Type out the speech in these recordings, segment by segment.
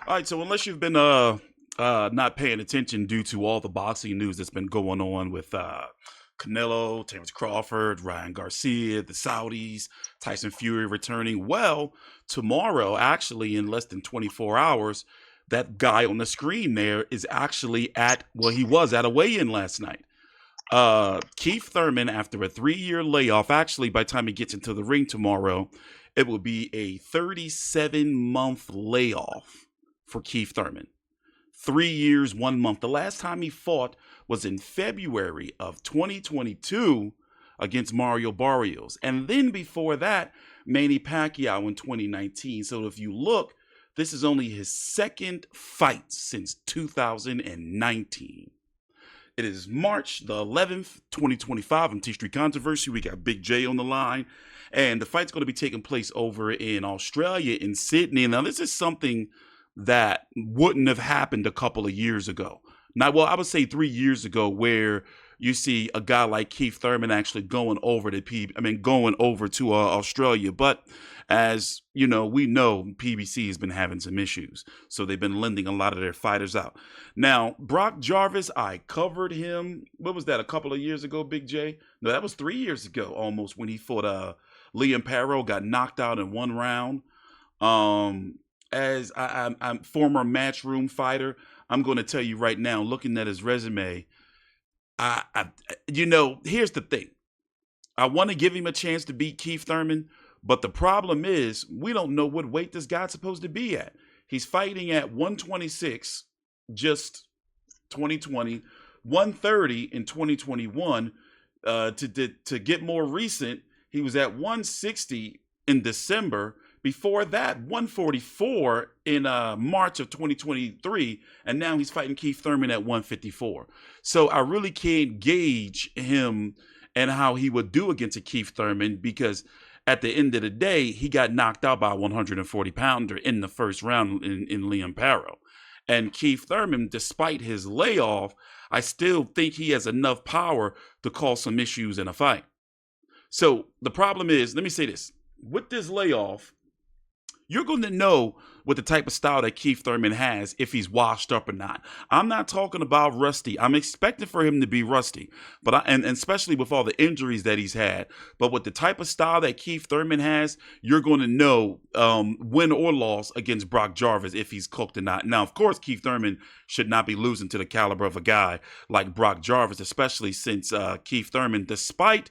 All right, so unless you've been not paying attention due to all the boxing news that's been going on with Canelo, Terrence Crawford, Ryan Garcia, the Saudis, Tyson Fury returning. Well, tomorrow, actually, in less than 24 hours, that guy on the screen there is actually at, well, he was at a weigh-in last night. Keith Thurman, after a 3-year layoff, actually, by the time he gets into the ring tomorrow, it will be a 37-month layoff for Keith Thurman. 3 years, 1 month. The last time he fought was in February of 2022 against Mario Barrios. And then before that, Manny Pacquiao in 2019. So if you look, this is only his second fight since 2019. It is March the 11th, 2025. I'm TstreeT Controversy. We got Big J on the line. And the fight's going to be taking place over in Australia, in Sydney. Now, this is something that wouldn't have happened a couple of years ago. Now, well, I would say 3 years ago, where you see a guy like Keith Thurman actually going over going over to Australia. But as you know, we know PBC has been having some issues, so they've been lending a lot of their fighters out. Now, Brock Jarvis, I covered him. What was that? A couple of years ago, Big J? No, that was 3 years ago, almost, when he fought Liam Parrow, got knocked out in one round. As I'm former matchroom fighter, I'm going to tell you right now, looking at his resume, I here's the thing. I want to give him a chance to beat Keith Thurman, but the problem is we don't know what weight this guy's supposed to be at. He's fighting at 126, just 2020, 130 in 2021. To get more recent, he was at 160 in December. Before that, 144 in March of 2023, and now he's fighting Keith Thurman at 154. So I really can't gauge him and how he would do against a Keith Thurman, because at the end of the day, he got knocked out by a 140 pounder in the first round in Liam Parrow. And Keith Thurman, despite his layoff, I still think he has enough power to cause some issues in a fight. So the problem is, let me say this: with this layoff, you're going to know what the type of style that Keith Thurman has, if he's washed up or not. I'm not talking about rusty. I'm expecting for him to be rusty, and especially with all the injuries that he's had. But with the type of style that Keith Thurman has, you're going to know win or loss against Brock Jarvis, if he's cooked or not. Now, of course, Keith Thurman should not be losing to the caliber of a guy like Brock Jarvis, especially since Keith Thurman, despite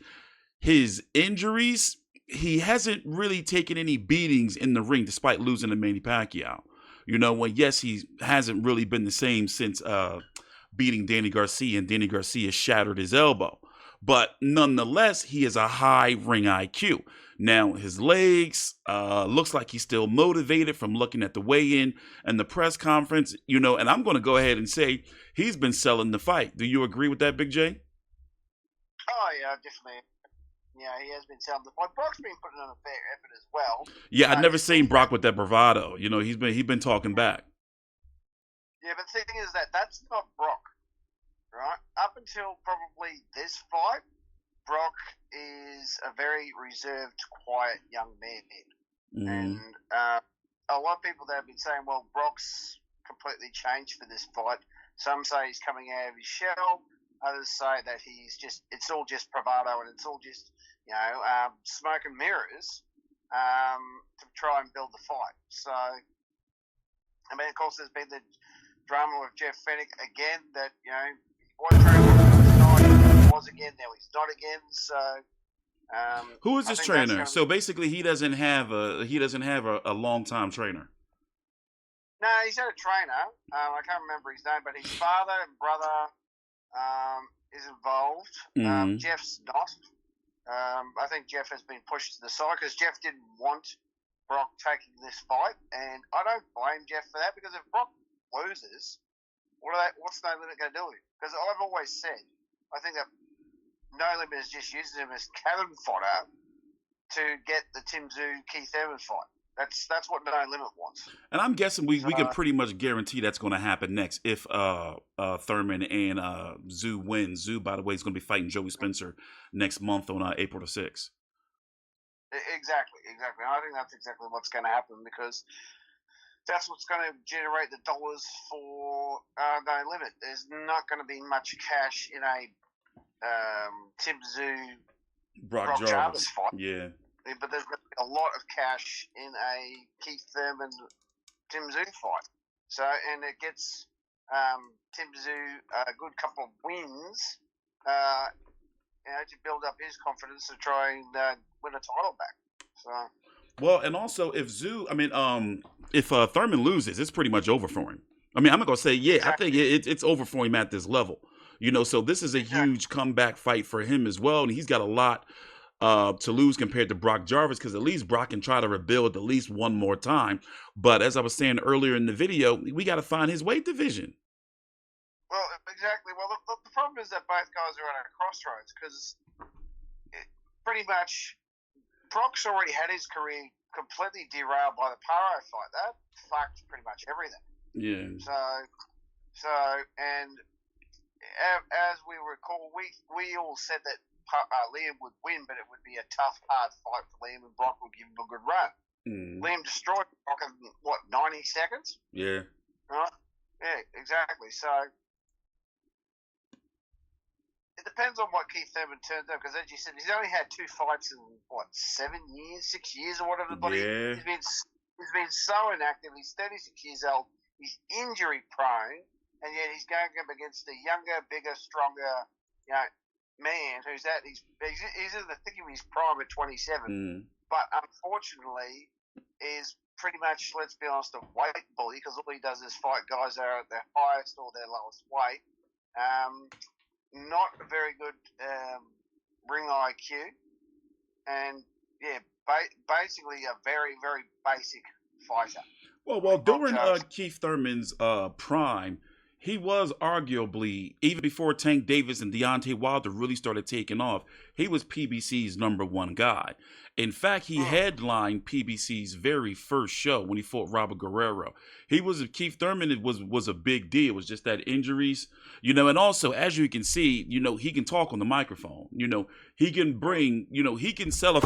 his injuries, he hasn't really taken any beatings in the ring, despite losing to Manny Pacquiao. Yes, he hasn't really been the same since beating Danny Garcia, and Danny Garcia shattered his elbow. But nonetheless, he has a high ring IQ. Now, his legs, looks like he's still motivated from looking at the weigh-in and the press conference, and I'm going to go ahead and say he's been selling the fight. Do you agree with that, Big J? Oh yeah, definitely. Yeah, he has been selling the fight. Brock's been putting on a fair effort as well. Yeah, I've never The thing seen is that, Brock with that bravado. He's been talking back. yeah, but the thing is that that's not Brock, right? Up until probably this fight, Brock is a very reserved, quiet young man. Mm. And a lot of people that have been saying, well, Brock's completely changed for this fight. Some say he's coming out of his shell. Others say that it's all just bravado, and it's all just, smoke and mirrors to try and build the fight. So, I mean, of course, there's been the drama with Jeff Fennick again, that, he was training, he was again, now he's not again. So, Who is I his think that's trainer? going to So be. basically, he doesn't have a long time trainer. No, he's had a trainer. I can't remember his name, but his father and brother is involved. Mm. Jeff's not. I think Jeff has been pushed to the side because Jeff didn't want Brock taking this fight, and I don't blame Jeff for that, because if Brock loses, what's No Limit going to do with him? Because I've always said, I think that No Limit is just using him as cannon fodder to get the Tsyzu Keith Thurman fight. That's what No Limit wants. And I'm guessing we So, can pretty much guarantee that's going to happen next if Thurman and Zoo win. Zoo, by the way, is going to be fighting Joey Spencer next month on April the 6th. exactly. I think that's exactly what's going to happen, because that's what's going to generate the dollars for No Limit. There's not going to be much cash in a Tsyzu Brock Brock Jarvis Jarvis. fight, Yeah. but there's going to be a lot of cash in a Keith Thurman Tsyzu fight. So, and it gets Tsyzu a good couple of wins, to build up his confidence to try and win a title back. So. Well, and also if Thurman loses, it's pretty much over for him. I mean, I'm not gonna say I Exactly. think it's over for him at this level. So this is a huge comeback fight for him as well, and he's got a lot to lose compared to Brock Jarvis, because at least Brock can try to rebuild at least one more time. But as I was saying earlier in the video, we got to find his weight division. Well, exactly. Well, the problem is that both guys are at a crossroads, because pretty much Brock's already had his career completely derailed by the Paro fight. That fucked pretty much everything. Yeah. So, and as we recall, we all said that Liam would win, but it would be a tough, hard fight for Liam, and Brock would give him a good run. Liam destroyed Brock in 90 seconds. Yeah. Right. Yeah, exactly. So it depends on what Keith Thurman turns out, because as you said, he's only had 2 fights in 7 years, 6 years, or whatever. Yeah. He's been so inactive. He's 36 years old. He's injury prone, and yet he's going up against a younger, bigger, stronger, man who's he's in the thick of his prime at 27. But unfortunately, is pretty much, let's be honest, a weight bully, because all he does is fight guys that are at their highest or their lowest weight. Not a very good ring IQ, and basically a very, very basic fighter. Well, during Keith Thurman's prime, he was arguably, even before Tank Davis and Deontay Wilder really started taking off, he was PBC's #1 guy. In fact, he headlined PBC's very first show when he fought Robert Guerrero. Keith Thurman was a big deal. It was just that injuries, and also, as you can see, he can talk on the microphone. He can bring, he can sell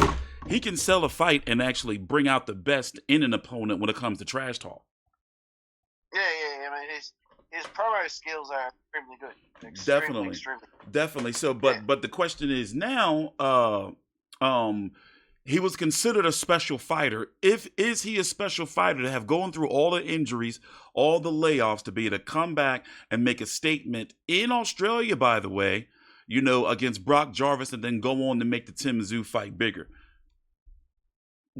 a fight and actually bring out the best in an opponent when it comes to trash talk. Yeah. I mean, his promo skills are extremely good. Definitely. So, but the question is now, he was considered a special fighter. Is he a special fighter to have gone through all the injuries, all the layoffs, to be able to come back and make a statement in Australia, by the way, against Brock Jarvis, and then go on to make the Tsyzu fight bigger?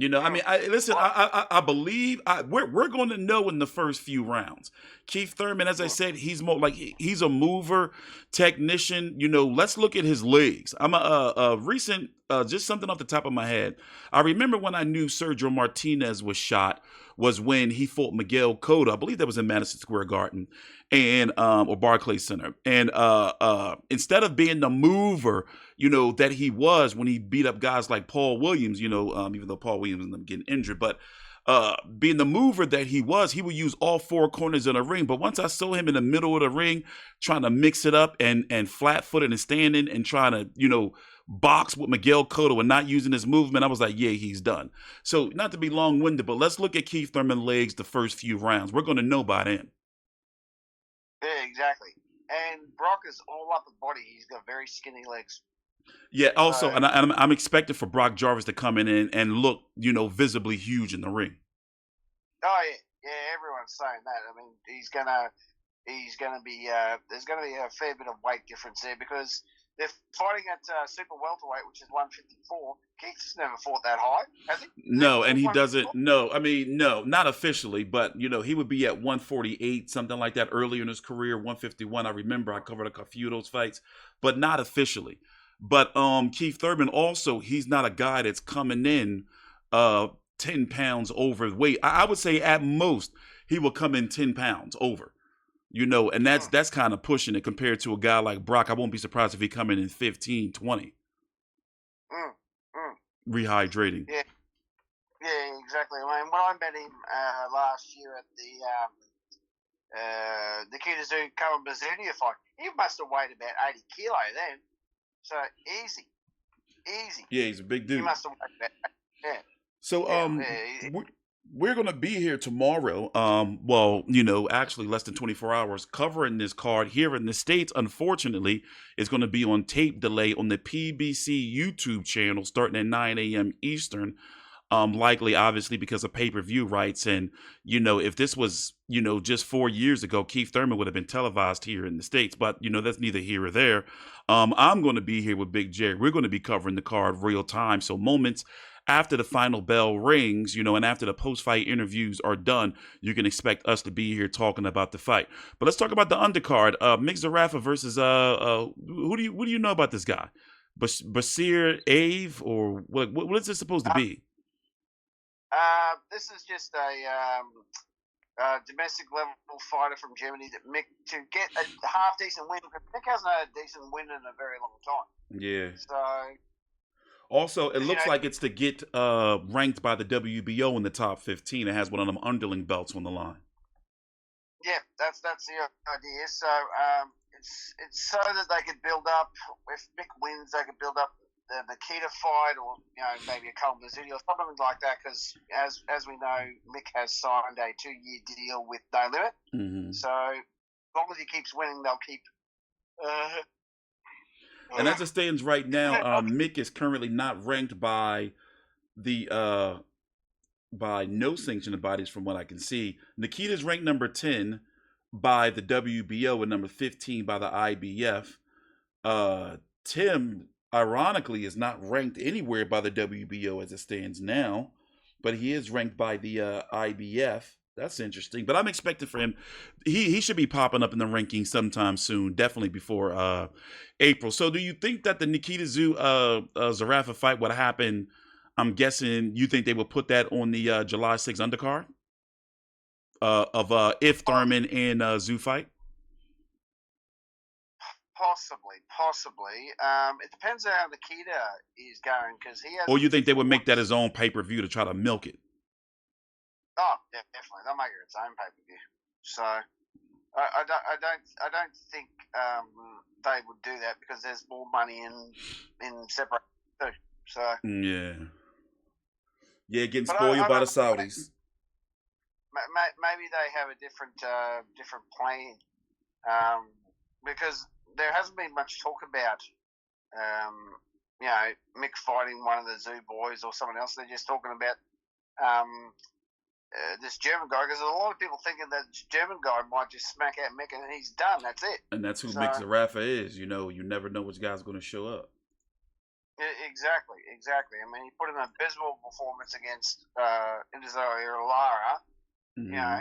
I mean, I believe we're going to know in the first few rounds. Keith Thurman, as I said, he's more like he's a mover, technician. Let's look at his legs. I'm a recent, just something off the top of my head. I remember when I knew Sergio Martinez was shot was when he fought Miguel Cotto. I believe that was in Madison Square Garden and or Barclays Center. And instead of being the mover, that he was when he beat up guys like Paul Williams, even though Paul Williams ended up getting injured, but being the mover that he would use all 4 corners of the ring. But once I saw him in the middle of the ring trying to mix it up and flat-footed and standing and trying to, box with Miguel Cotto and not using his movement, I was like, yeah, he's done. So not to be long-winded, but let's look at Keith Thurman's legs the first few rounds. We're going to know by then. Yeah, exactly. And Brock is all upper body. He's got very skinny legs. Yeah, also, and I'm expecting for Brock Jarvis to come in and look, visibly huge in the ring. Oh yeah, everyone's saying that. I mean, he's gonna be there's gonna be a fair bit of weight difference there, because they're fighting at super welterweight, which is 154. Keith's never fought that high, has he? No, and he doesn't. No, I mean, no, not officially, but he would be at 148, something like that, earlier in his career. 151. I remember I covered a few of those fights, but not officially. But Keith Thurman also, he's not a guy that's coming in 10 pounds overweight. I would say at most he will come in 10 pounds over. And that's kind of pushing it compared to a guy like Brock. I won't be surprised if he come in 15, 20. Rehydrating. Yeah, exactly. I mean, when I met him last year at the Tsyzu Controversy fight, he must have weighed about 80 kilo then. So easy. Yeah, he's a big dude. He must have weighed about, yeah. So we're going to be here tomorrow. Well, you know, actually less than 24 hours covering this card here in the States. Unfortunately, it's going to be on tape delay on the PBC YouTube channel starting at 9 a.m. Eastern. Likely, obviously, because of pay-per-view rights. And, you know, if this was, you know, just 4 years ago, Keith Thurman would have been televised here in the States. But, you know, that's neither here or there. I'm going to be here with Big Jerry. We're going to be covering the card real time. So moments after the final bell rings, you know, and after the post-fight interviews are done, you can expect us to be here talking about the fight. But let's talk about the undercard. Mick Zarafa versus what do you know about this guy? Basir Ave, or what is this supposed to be? This is just a domestic level fighter from Germany that Mick, to get a half decent win, because Mick hasn't had a decent win in a very long time. Yeah. So also, it looks like it's to get ranked by the WBO in the top 15. It has one of them underling belts on the line. Yeah, that's the idea. So it's so that they could build up. If Mick wins, they could build up the Nikita fight, or maybe a Colin Bazzuti or something like that. Because as we know, Mick has signed a 2-year deal with No Limit. Mm-hmm. So as long as he keeps winning, they'll keep. And as it stands right now, Mick is currently not ranked by the by no sanctioned bodies, from what I can see. Nikita's ranked number 10 by the WBO and number 15 by the IBF. Tim, ironically, is not ranked anywhere by the WBO as it stands now, but he is ranked by the IBF. That's interesting. But I'm expecting for him, he should be popping up in the rankings sometime soon, definitely before April. So do you think that the Nikita Zarafa fight would happen? I'm guessing you think they would put that on the July 6th undercard of if Thurman and Tszyu fight? Possibly. It depends on how Nikita is going, because he has. Or you think they would make that his own pay-per-view to try to milk it? Oh, yeah, definitely. They'll make it its own pay-per-view. So I don't think they would do that, because there's more money in separate too. So yeah, getting spoiled by the Saudis. Maybe they have a different plan, because there hasn't been much talk about Mick fighting one of the Tszyu boys or someone else. They're just talking about this German guy, because there's a lot of people thinking that this German guy might just smack out Mick and he's done. That's it. And that's who Mick Zarafa is. You know, you never know which guy's going to show up. Exactly. I mean, he put in an abysmal performance against Lara. Mm-hmm. You know,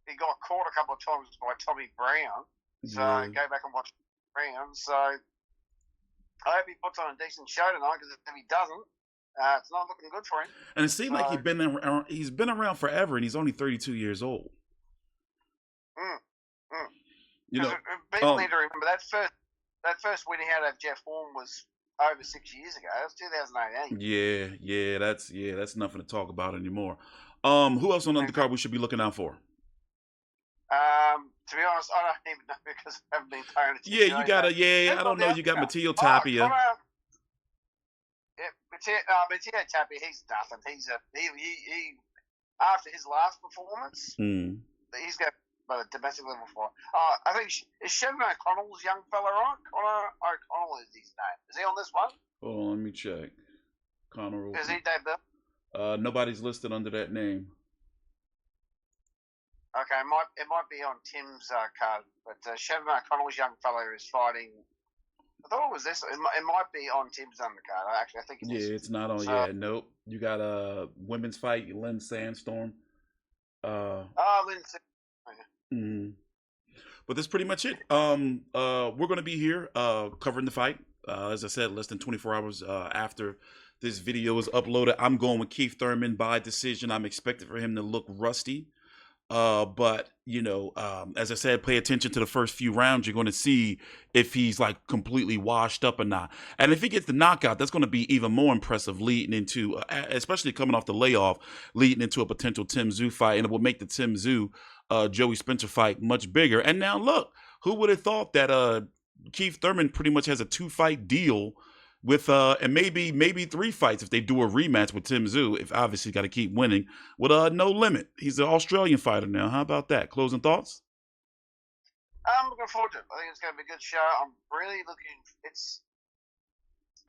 he got caught a couple of times by Tommy Brown. So go back and watch Brown. So I hope he puts on a decent show tonight, because if he doesn't, it's not looking good for him. And it seemed like he's been around forever, and he's only 32 years old. You know, people need to remember that first win he had over Jeff Horn was over 6 years ago. That was 2018. Yeah, that's nothing to talk about anymore. Who else on the undercard we should be looking out for? To be honest, I don't even know, because I haven't been paying attention. Yeah, you gotta. Yeah, I don't know. You got Matteo Tapia. Matteo Tapia, he's nothing. He after his last performance, he's got a domestic level fight. I think is Shevin O'Connell's young fella, right? Connor O'Connell is his name. Is he on this one? Hold on, let me check. Connor. Is he Dave? Nobody's listed under that name. Okay, it might be on Tim's card, but Shevin O'Connell's young fella is fighting. I thought it was this. It might be on Tim's undercard. I think it is. Yeah, it's not on. Nope. You got a women's fight, Lynn Sandstorm. Lynn Sandstorm. But that's pretty much it. We're going to be here covering the fight. As I said, less than 24 hours after this video is uploaded. I'm going with Keith Thurman by decision. I'm expecting for him to look rusty. But, you know, as I said, pay attention to the first few rounds. You're going to see if he's like completely washed up or not. And if he gets the knockout, that's going to be even more impressive leading into, especially coming off the layoff, leading into a potential Tim Tszyu fight. And it will make the Tim Tszyu, Joey Spencer fight much bigger. And now look, who would have thought that Keith Thurman pretty much has a 2-fight deal with and maybe 3 fights if they do a rematch with Tsyzu. If obviously got to keep winning with No Limit. He's an Australian fighter now. How about that? Closing thoughts? I'm looking forward to it. I think it's going to be a good show. I'm really looking.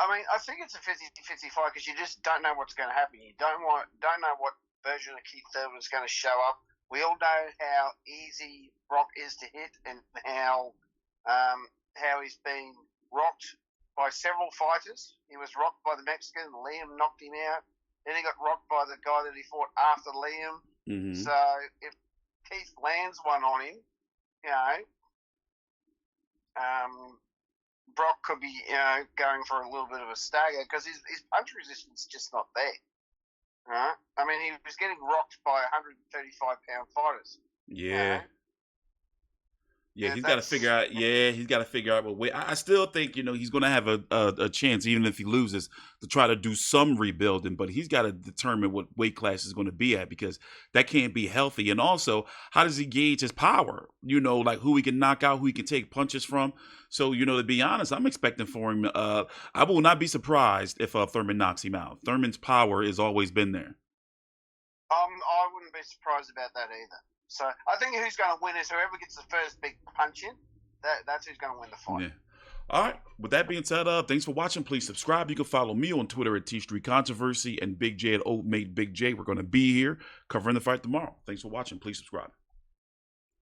I think it's a 50-50 fight because you just don't know what's going to happen. You don't know what version of Keith Thurman is going to show up. We all know how easy Brock is to hit and how he's been rocked by several fighters. He was rocked by the Mexican. Liam knocked him out. Then he got rocked by the guy that he fought after Liam. Mm-hmm. So if Keith lands one on him, Brock could be, going for a little bit of a stagger because his punch resistance is just not there. Right? I mean, he was getting rocked by 135-pound fighters. Yeah. Yeah, he's got to figure out. Yeah, he's got to figure out what way. I still think he's going to have a chance, even if he loses, to try to do some rebuilding. But he's got to determine what weight class is going to be at because that can't be healthy. And also, how does he gauge his power? Like who he can knock out, who he can take punches from. So to be honest, I'm expecting for him. I will not be surprised if Thurman knocks him out. Thurman's power has always been there. I wouldn't be surprised about that either. So I think who's going to win is whoever gets the first big punch in. That's who's going to win the fight. Yeah. All right. With that being said, thanks for watching. Please subscribe. You can follow me on Twitter at TstreeT Controversy and Big J at Old Mate Big J. We're going to be here covering the fight tomorrow. Thanks for watching. Please subscribe.